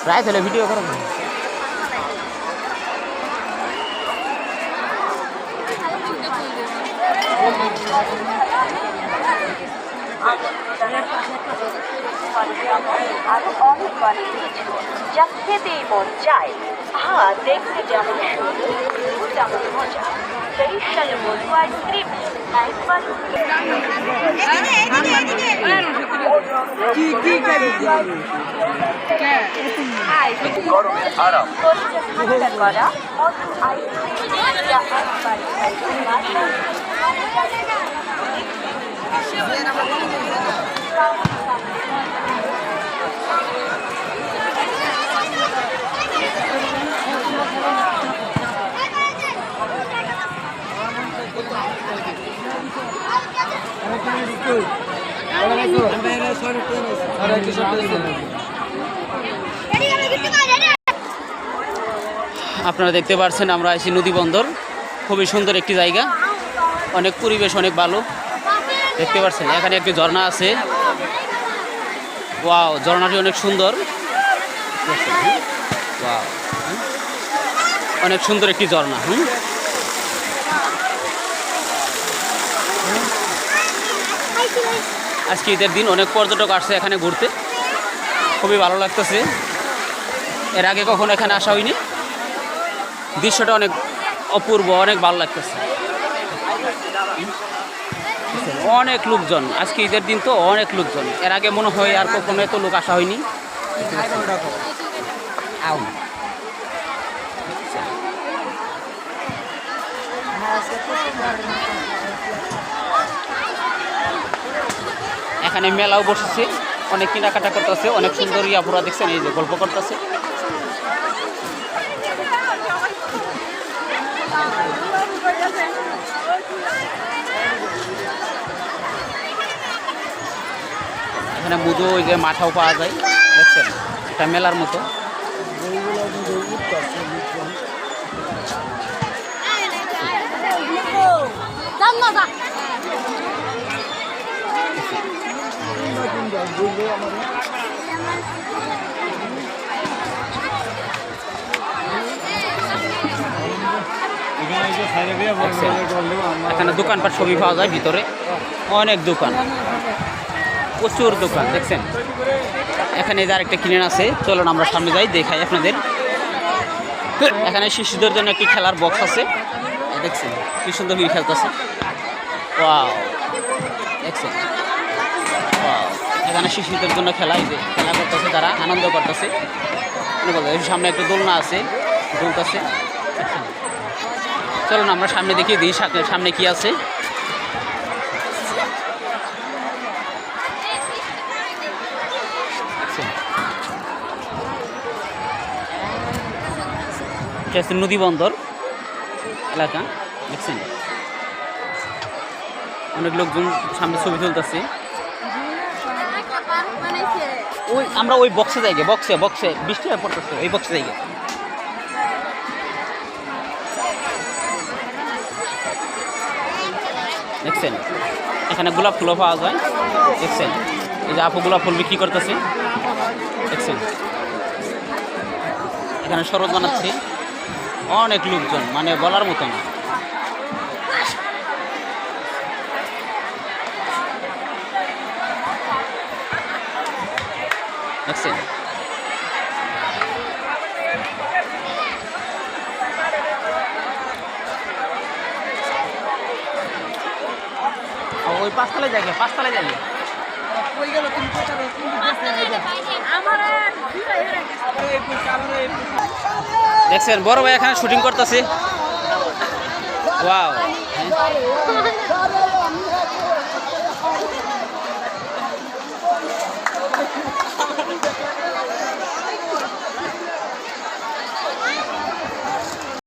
প্রায় তাহলে ভিডিও করো আরো অনেক বাড়ি যা খেতেই মন চায়। দেখতে যেমন সুন্দর তেমন মজা। 23 সালে মধু আইসক্রিম একবার গরমের আরাম করা মধু আইসক্রিম যা একবার আপনারা দেখতে পাচ্ছেন আমরা আছি নদী বন্দর। খুবই সুন্দর একটি জায়গা, অনেক পরিবেশ অনেক ভালো। দেখতে পাচ্ছেন এখানে একটি ঝর্ণা আছে। ওয়াও, ঝর্ণাটি অনেক সুন্দর। ওয়াও, অনেক সুন্দর একটি ঝর্ণা। আজকে ঈদের দিন অনেক পর্যটক আসছে এখানে ঘুরতে, খুবই ভালো লাগতেছে। এর আগে কখনো এখানে আসা হয়নি। দৃশ্যটা অনেক অপূর্ব, অনেক ভালো লাগতেছে। অনেক লোকজন, আজকে ঈদের দিন তো অনেক লোকজন। এর আগে মনে হয় আর কখনো এত লোক আসা হয়নি। এখানে মেলাও বসেছে, অনেক কেনাকাটা করতেছে। অনেক সুন্দর ইয়াপুরা দেখছেন, এই যে গল্প করতেছে। এখানে মধু ওই যে মাথাও পাওয়া যায়, দেখছেন, এটা মেলার মতো। এখানে দোকানপাট সবই পাওয়া যায় ভিতরে, অনেক দোকান, প্রচুর দোকান দেখছেন। এখানে আরেকটা কিনেন আছে, চলুন আমরা সামনে যাই, দেখাই আপনাদের। এখানে শিশুদের জন্য একটি খেলার বক্স আছে, দেখছেন কি সুন্দর কি খেলতেছে। ওয়াও, দেখছেন, ওয়াও, এখানে শিশুদের জন্য খেলা করতেছে, তারা আনন্দ করতেছে। সামনে একটা দোলনা আছে, দুলতেছে। চলুন আমরা সামনে দেখিয়ে দিই সামনে কি আছে। নদী বন্দর এলাকা, দেখছেন অনেক লোকজন সামনে ছবি তুলতেছে। ওই আমরা ওই বক্সে যাই, বক্সে বৃষ্টি হয়ে পড়তেছে, ওই বক্সে যাই। দেখছেন এখানে গোলাপ ফুলও পাওয়া যায়, দেখছেন এই যে আপু গোলাপ ফুল বিক্রি করতেছে, দেখছেন এখানে শরৎ বানাচ্ছে। অনেক লোকজন, মানে বলার মতো না। দেখছেন ওই পাঁচতলায় জায়গা, দেখছেন বড় ভাই এখানে শুটিং করতেছে। ওয়াও,